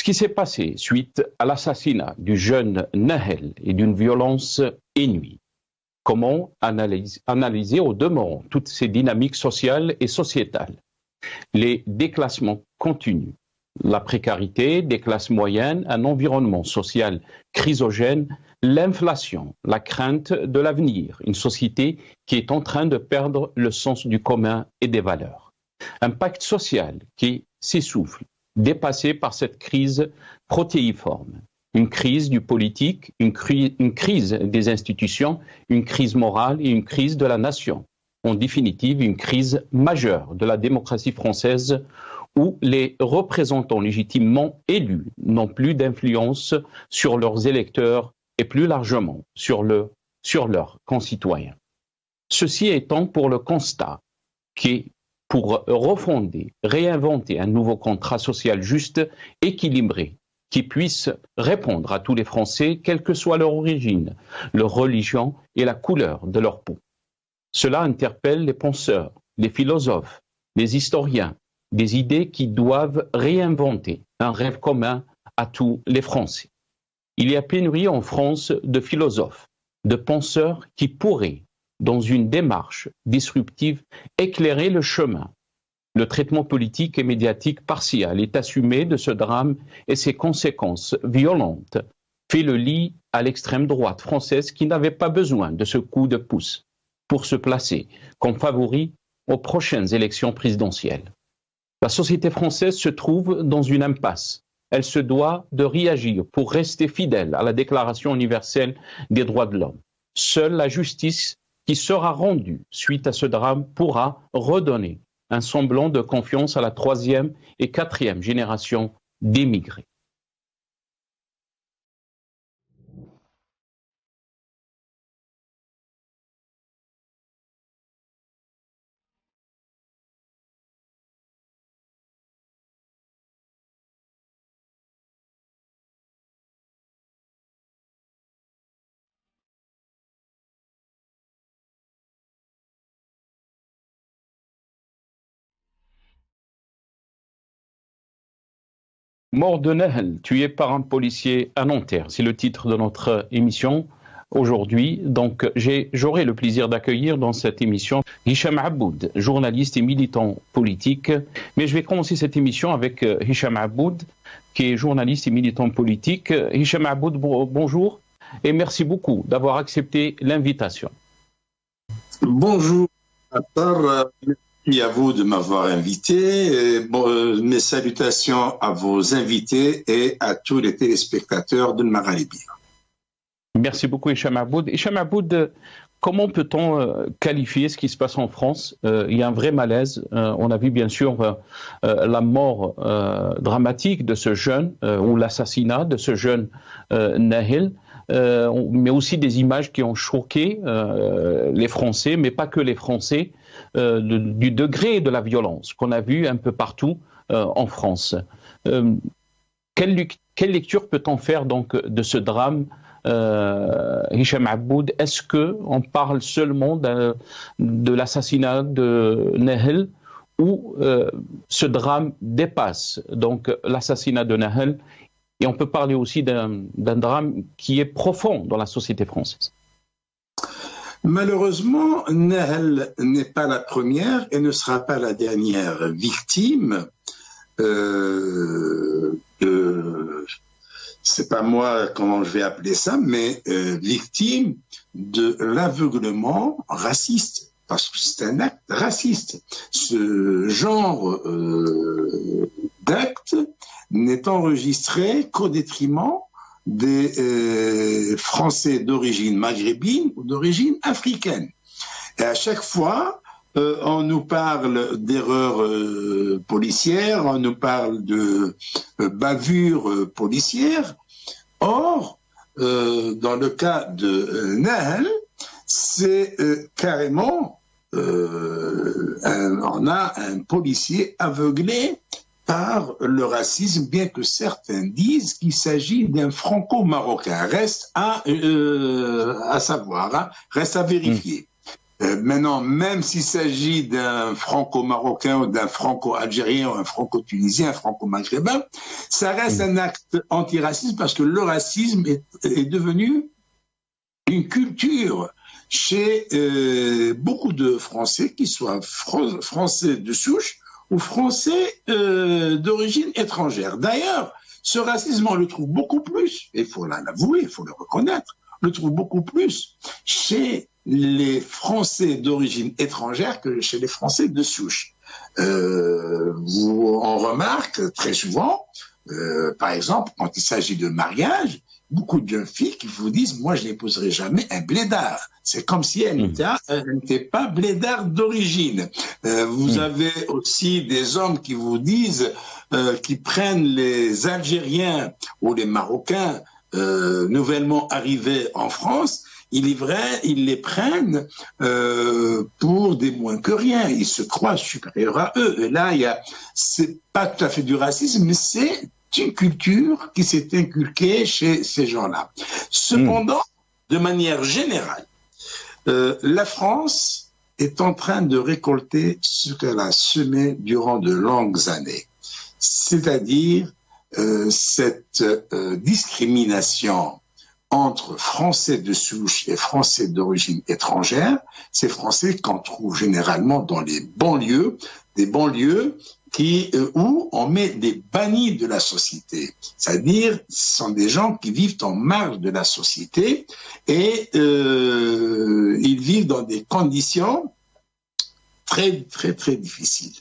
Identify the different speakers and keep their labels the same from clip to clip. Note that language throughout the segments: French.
Speaker 1: Ce qui s'est passé suite à l'assassinat du jeune Nahel est d'une violence inouïe. Comment analyser au demeurant toutes ces dynamiques sociales et sociétales? Les déclassements continus, la précarité des classes moyennes, un environnement social chrysogène, l'inflation, la crainte de l'avenir, une société qui est en train de perdre le sens du commun et des valeurs. Un pacte social qui s'essouffle, dépassé par cette crise protéiforme. Une crise du politique, une crise des institutions, une crise morale et une crise de la nation. En définitive, une crise majeure de la démocratie française où les représentants légitimement élus n'ont plus d'influence sur leurs électeurs et plus largement sur leurs concitoyens. Ceci étant pour le constat qui, pour refonder, réinventer un nouveau contrat social juste, équilibré, qui puisse répondre à tous les Français, quelle que soit leur origine, leur religion et la couleur de leur peau. Cela interpelle les penseurs, les philosophes, les historiens, des idées qui doivent réinventer un rêve commun à tous les Français. Il y a pénurie en France de philosophes, de penseurs qui pourraient, dans une démarche disruptive, éclairer le chemin. Le traitement politique et médiatique partial est assumé de ce drame et ses conséquences violentes fait le lit à l'extrême droite française qui n'avait pas besoin de ce coup de pouce pour se placer comme favori aux prochaines élections présidentielles. La société française se trouve dans une impasse. Elle se doit de réagir pour rester fidèle à la Déclaration universelle des droits de l'homme. Seule la justice qui sera rendue suite à ce drame pourra redonner un semblant de confiance à la 3e et 4e génération d'émigrés. Mort de Nahel, tué par un policier à Nanterre. C'est le titre de notre émission aujourd'hui. Donc, j'aurai le plaisir d'accueillir dans cette émission Hicham Aboud, journaliste et militant politique. Mais je vais commencer cette émission avec Hicham Aboud, qui est journaliste et militant politique. Hicham Aboud, bonjour et merci beaucoup d'avoir accepté l'invitation.
Speaker 2: Bonjour, merci à vous de m'avoir invité. Mes salutations à vos invités et à tous les téléspectateurs de Magharibi.
Speaker 1: Merci beaucoup, Hicham Aboud. Hicham Aboud, comment peut-on qualifier ce qui se passe en France? Il y a un vrai malaise. On a vu bien sûr la mort dramatique de ce jeune, ou l'assassinat de ce jeune Nahel, mais aussi des images qui ont choqué les Français, mais pas que les Français, du degré de la violence qu'on a vu un peu partout en France. Quelle lecture peut-on faire donc de ce drame, Hicham Aboud? Est-ce qu'on parle seulement de l'assassinat de Nahel ou ce drame dépasse donc l'assassinat de Nahel et on peut parler aussi d'un drame qui est profond dans la société française?
Speaker 2: Malheureusement, Nahel n'est pas la première et ne sera pas la dernière victime c'est pas moi comment je vais appeler ça, mais victime de l'aveuglement raciste, parce que c'est un acte raciste. Ce genre d'acte n'est enregistré qu'au détriment des Français d'origine maghrébine ou d'origine africaine. Et à chaque fois, on nous parle d'erreurs policières, on nous parle de bavures policières. Or, dans le cas de Nahel, c'est carrément, on a un policier aveuglé par le racisme, bien que certains disent qu'il s'agit d'un franco-marocain. Reste à savoir, hein, reste à vérifier. Maintenant, même s'il s'agit d'un franco-marocain ou d'un franco-algérien ou un franco-tunisien, un franco-maghrébin, ça reste un acte antiraciste parce que le racisme est devenu une culture chez beaucoup de Français, qu'ils soient français de souche ou français d'origine étrangère. D'ailleurs, ce racisme, on le trouve beaucoup plus, il faut l'avouer, il faut le reconnaître, on le trouve beaucoup plus chez les Français d'origine étrangère que chez les Français de souche. On remarque très souvent, par exemple, quand il s'agit de mariage, beaucoup de jeunes filles qui vous disent « moi, je n'épouserai jamais un blédard ». C'est comme si elle n'était pas blédard d'origine. Vous avez aussi des hommes qui vous disent, qui prennent les Algériens ou les Marocains nouvellement arrivés en France, ils les prennent pour des moins que rien. Ils se croient supérieurs à eux. Et là, c'est pas tout à fait du racisme, mais c'est une culture qui s'est inculquée chez ces gens-là. Cependant, de manière générale, la France est en train de récolter ce qu'elle a semé durant de longues années, c'est-à-dire cette discrimination entre Français de souche et Français d'origine étrangère. Ces Français qu'on trouve généralement dans les banlieues, des banlieues où on met des bannis de la société. C'est-à-dire, ce sont des gens qui vivent en marge de la société et ils vivent dans des conditions très, très, très difficiles.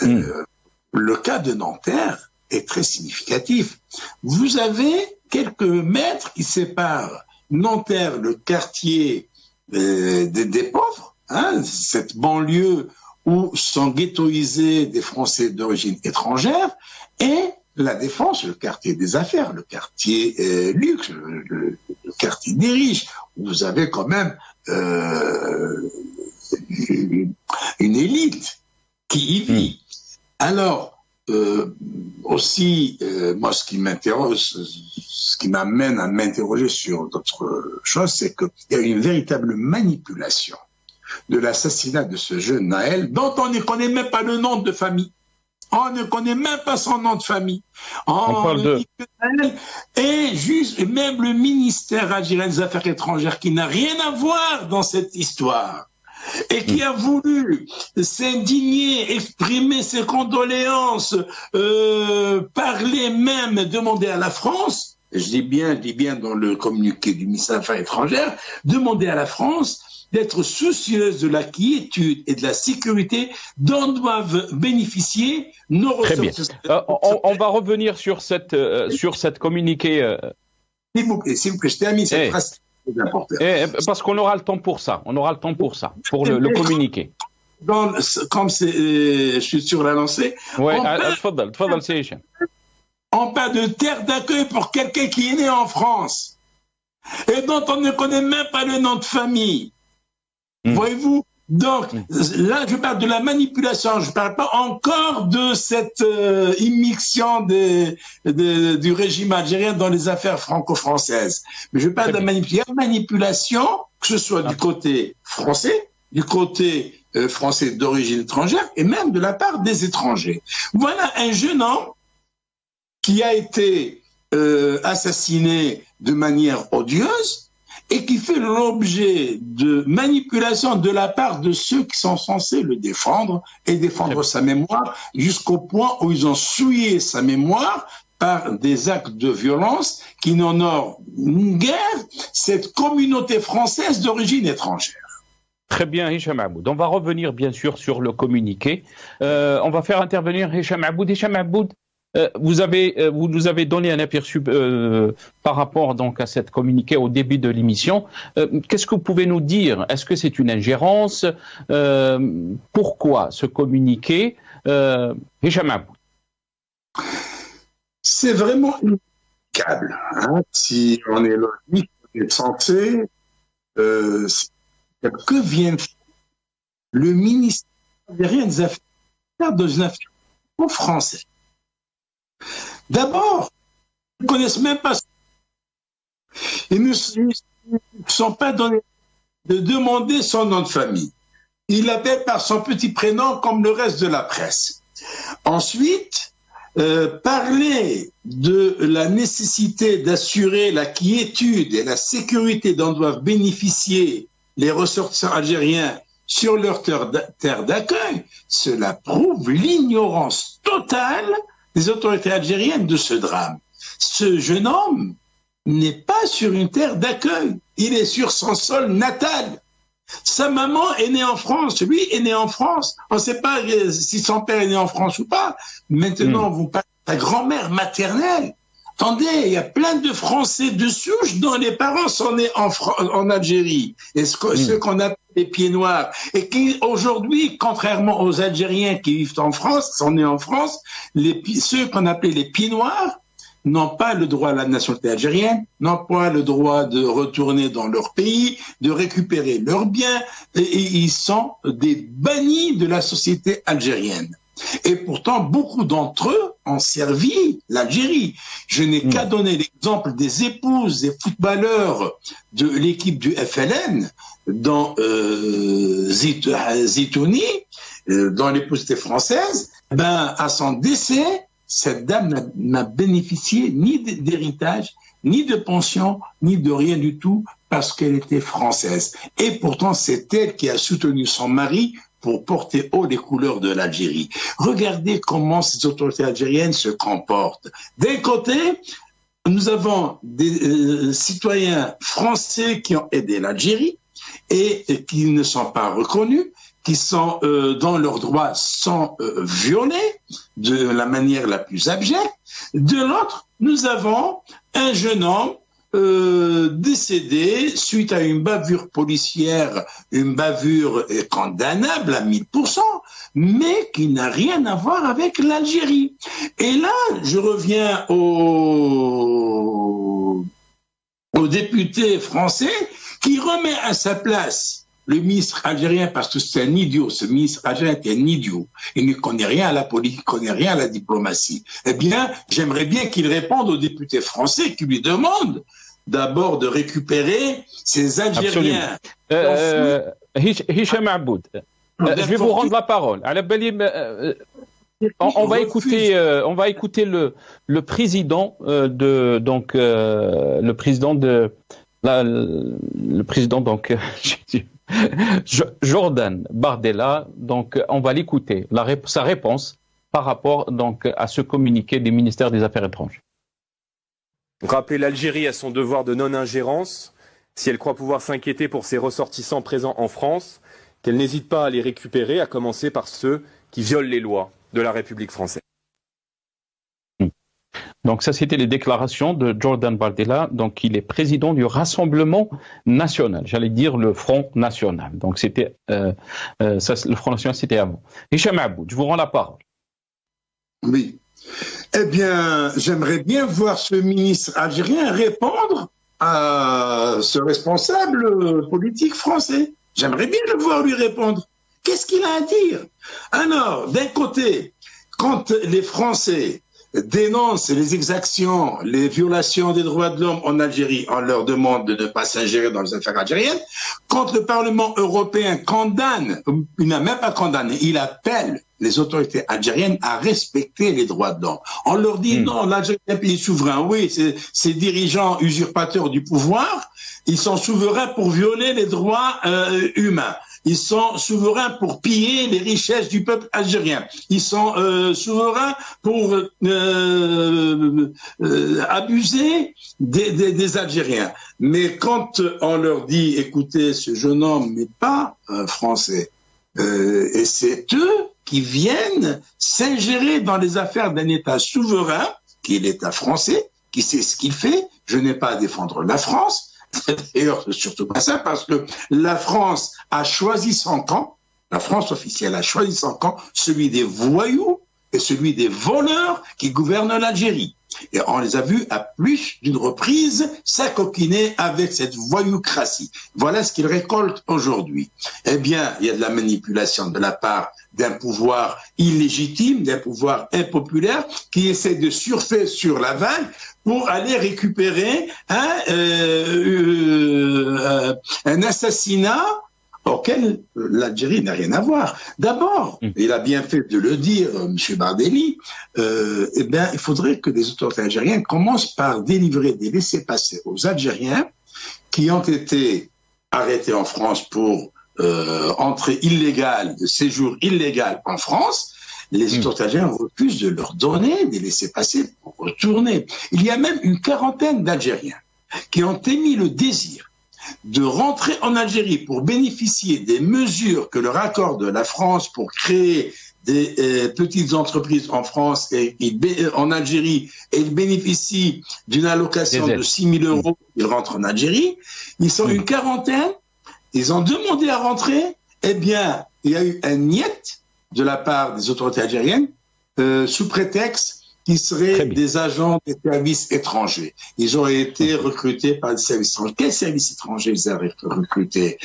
Speaker 2: Le cas de Nanterre est très significatif. Vous avez quelques mètres qui séparent Nanterre, le quartier des pauvres, cette banlieue où sont ghettoisés des Français d'origine étrangère, et la Défense, le quartier des affaires, le quartier luxe, le quartier des riches, où vous avez quand même une élite qui y vit. Alors, aussi, moi, ce qui m'amène à m'interroger sur d'autres choses, c'est qu'il y a une véritable manipulation de l'assassinat de ce jeune Naël, dont on ne connaît même pas le nom de famille. On ne connaît même pas son nom de famille.
Speaker 1: On parle de...
Speaker 2: Et juste, même le ministère algérien des Affaires étrangères, qui n'a rien à voir dans cette histoire, et qui a voulu s'indigner, exprimer ses condoléances, parler même, demander à la France, je dis bien dans le communiqué du ministère des Affaires étrangères, demander à la France d'être soucieuse de la quiétude et de la sécurité dont doivent bénéficier nos ressources.
Speaker 1: Très bien. On va revenir sur cette communiqué.
Speaker 2: S'il vous plaît, je termine cette phrase.
Speaker 1: Parce qu'on aura le temps pour ça. On aura le temps pour ça, pour le communiqué.
Speaker 2: Comme je suis sur la lancée.
Speaker 1: Oui,
Speaker 2: on parle de terre d'accueil pour quelqu'un qui est né en France et dont on ne connaît même pas le nom de famille. Voyez-vous? Donc, là, je parle de la manipulation, je ne parle pas encore de cette immixtion du régime algérien dans les affaires franco-françaises. Mais je parle de la manipulation, que ce soit du côté français, du côté français d'origine étrangère, et même de la part des étrangers. Voilà un jeune homme qui a été assassiné de manière odieuse, et qui fait l'objet de manipulation de la part de ceux qui sont censés le défendre et défendre sa mémoire, jusqu'au point où ils ont souillé sa mémoire par des actes de violence qui n'honorent guère cette communauté française d'origine étrangère.
Speaker 1: Très bien, Hicham Aboud. On va revenir bien sûr sur le communiqué. On va faire intervenir Hicham Aboud. Hicham Aboud, vous nous avez donné un aperçu par rapport donc à cette communiqué au début de l'émission. Qu'est-ce que vous pouvez nous dire? Est-ce que c'est une ingérence? Pourquoi ce communiqué? Hicham Aboud.
Speaker 2: C'est vraiment inéluctable. Si on est logique, on est censé, que vient faire le ministère des Affaires français? D'abord, ils ne connaissent même pas. Ils ne sont pas donnés de demander son nom de famille. Il l'appelle par son petit prénom comme le reste de la presse. Ensuite, parler de la nécessité d'assurer la quiétude et la sécurité dont doivent bénéficier les ressortissants algériens sur leur terre d'accueil, cela prouve l'ignorance totale des autorités algériennes de ce drame. Ce jeune homme n'est pas sur une terre d'accueil, il est sur son sol natal. Sa maman est née en France, lui est né en France. On ne sait pas si son père est né en France ou pas. Maintenant, vous parlez de sa grand-mère maternelle. Attendez, il y a plein de Français de souche dont les parents sont nés en Algérie. Et ceux qu'on appelle les pieds noirs. Et qui, aujourd'hui, contrairement aux Algériens qui vivent en France, sont nés en France, ceux qu'on appelait les pieds noirs n'ont pas le droit à la nationalité algérienne, n'ont pas le droit de retourner dans leur pays, de récupérer leurs biens, et ils sont des bannis de la société algérienne. Et pourtant, beaucoup d'entre eux ont servi l'Algérie. Je n'ai qu'à donner l'exemple des épouses des footballeurs de l'équipe du FLN, dans Zitouni, dont l'épouse était française. À son décès, cette dame n'a bénéficié ni d'héritage, ni de pension, ni de rien du tout, parce qu'elle était française. Et pourtant, c'est elle qui a soutenu son mari pour porter haut les couleurs de l'Algérie. Regardez comment ces autorités algériennes se comportent. D'un côté, nous avons des citoyens français qui ont aidé l'Algérie et qui ne sont pas reconnus, qui sont dont leurs droits sont violés de la manière la plus abjecte. De l'autre, nous avons un jeune homme décédé suite à une bavure policière, une bavure condamnable à 1000%, mais qui n'a rien à voir avec l'Algérie. Et là, je reviens au député français qui remet à sa place le ministre algérien, parce que c'est un idiot, ce ministre algérien est un idiot. Il ne connaît rien à la politique, il ne connaît rien à la diplomatie. Eh bien, j'aimerais bien qu'il réponde aux députés français qui lui demandent d'abord de récupérer ces Algériens.
Speaker 1: Hicham Aboud, je vais vous rendre la parole. On va écouter le président Jordan Bardella, donc on va l'écouter, sa réponse par rapport donc à ce communiqué du ministère des Affaires étrangères.
Speaker 3: Rappeler l'Algérie à son devoir de non-ingérence, si elle croit pouvoir s'inquiéter pour ses ressortissants présents en France, qu'elle n'hésite pas à les récupérer, à commencer par ceux qui violent les lois de la République française.
Speaker 1: Donc ça, c'était les déclarations de Jordan Bardella, donc il est président du Rassemblement National, j'allais dire le Front National. Donc c'était le Front National, c'était avant. Hicham Aboud, je vous rends la parole.
Speaker 2: Oui. Eh bien, j'aimerais bien voir ce ministre algérien répondre à ce responsable politique français. J'aimerais bien le voir lui répondre. Qu'est-ce qu'il a à dire? Alors, d'un côté, quand les Français dénoncent les exactions, les violations des droits de l'homme en Algérie, on leur demande de ne pas s'ingérer dans les affaires algériennes. Quand le Parlement européen condamne, il n'a même pas condamné, il appelle les autorités algériennes à respecter les droits de l'homme. On leur dit non, l'Algérie est un pays souverain. Oui, ces dirigeants usurpateurs du pouvoir, ils sont souverains pour violer les droits humains. Ils sont souverains pour piller les richesses du peuple algérien. Ils sont souverains pour abuser des Algériens. Mais quand on leur dit, écoutez, ce jeune homme n'est pas français, et c'est eux qui viennent s'ingérer dans les affaires d'un État souverain, qui est l'État français, qui sait ce qu'il fait. Je n'ai pas à défendre la France. D'ailleurs, c'est surtout pas ça, parce que la France a choisi son camp, la France officielle a choisi son camp, celui des voyous et celui des voleurs qui gouvernent l'Algérie. Et on les a vus à plus d'une reprise s'acoquiner avec cette voyoucratie. Voilà ce qu'ils récoltent aujourd'hui. Eh bien, il y a de la manipulation de la part d'un pouvoir illégitime, d'un pouvoir impopulaire qui essaie de surfer sur la vague pour aller récupérer un assassinat auquel l'Algérie n'a rien à voir. D'abord, il a bien fait de le dire, M. Bardeli, il faudrait que les autorités algériennes commencent par délivrer des laissez-passer aux Algériens qui ont été arrêtés en France pour entrée illégale, de séjour illégal en France. Les autorités algériennes refusent de leur donner des laissez-passer pour retourner. Il y a même une quarantaine d'Algériens qui ont émis le désir de rentrer en Algérie pour bénéficier des mesures que leur accorde la France pour créer des petites entreprises en France et en Algérie, et ils bénéficient d'une allocation de 6 000 €, ils rentrent en Algérie. Ils sont une quarantaine, ils ont demandé à rentrer, eh bien, il y a eu un niet de la part des autorités algériennes, sous prétexte qu'ils seraient des agents des services étrangers. Ils ont été recrutés par des services étrangers. Quels services étrangers ils avaient recrutés?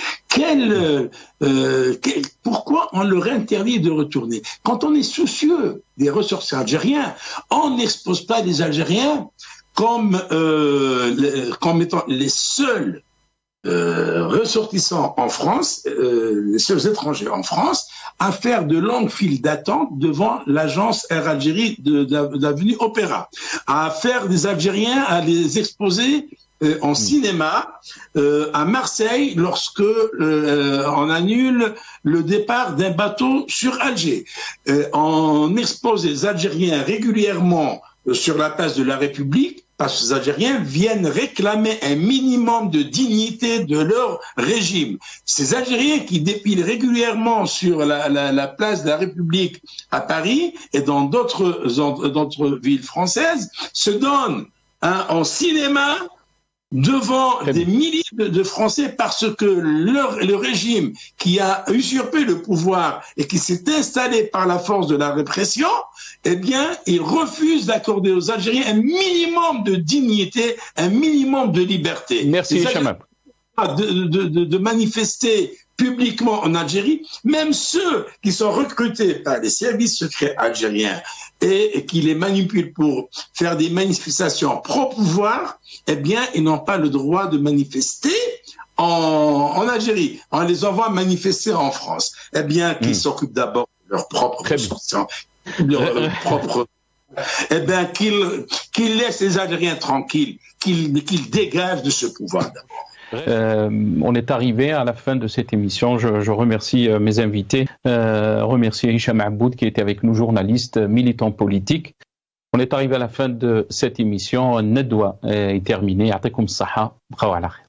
Speaker 2: Pourquoi on leur interdit de retourner? Quand on est soucieux des ressortissants algériens, on n'expose pas les Algériens comme étant les seuls ressortissants en France, les seuls étrangers en France, à faire de longues files d'attente devant l'agence Air Algérie de l'avenue Opéra, à faire des Algériens, à les exposer en cinéma à Marseille lorsque on annule le départ d'un bateau sur Alger. On expose les Algériens régulièrement sur la place de la République, parce que les Algériens viennent réclamer un minimum de dignité de leur régime. Ces Algériens qui défilent régulièrement sur la place de la République à Paris et dans d'autres villes françaises se donnent en cinéma devant des milliers de Français parce que le régime qui a usurpé le pouvoir et qui s'est installé par la force de la répression, eh bien, il refuse d'accorder aux Algériens un minimum de dignité, un minimum de liberté.
Speaker 1: Merci, Hicham.
Speaker 2: De manifester publiquement en Algérie, même ceux qui sont recrutés par les services secrets algériens et qui les manipulent pour faire des manifestations pro-pouvoir, eh bien, ils n'ont pas le droit de manifester en Algérie. On les envoie manifester en France. Eh bien, qu'ils s'occupent d'abord de leur propre ressources, eh bien, qu'ils laissent les Algériens tranquilles, qu'ils dégagent de ce pouvoir d'abord.
Speaker 1: On est arrivé à la fin de cette émission. Je remercie mes invités. Remercier Hicham Aboud qui était avec nous, journaliste, militant politique. On est arrivé à la fin de cette émission. Nedwa est terminé. Ya'tikum as-saha. Bqaw ala khair.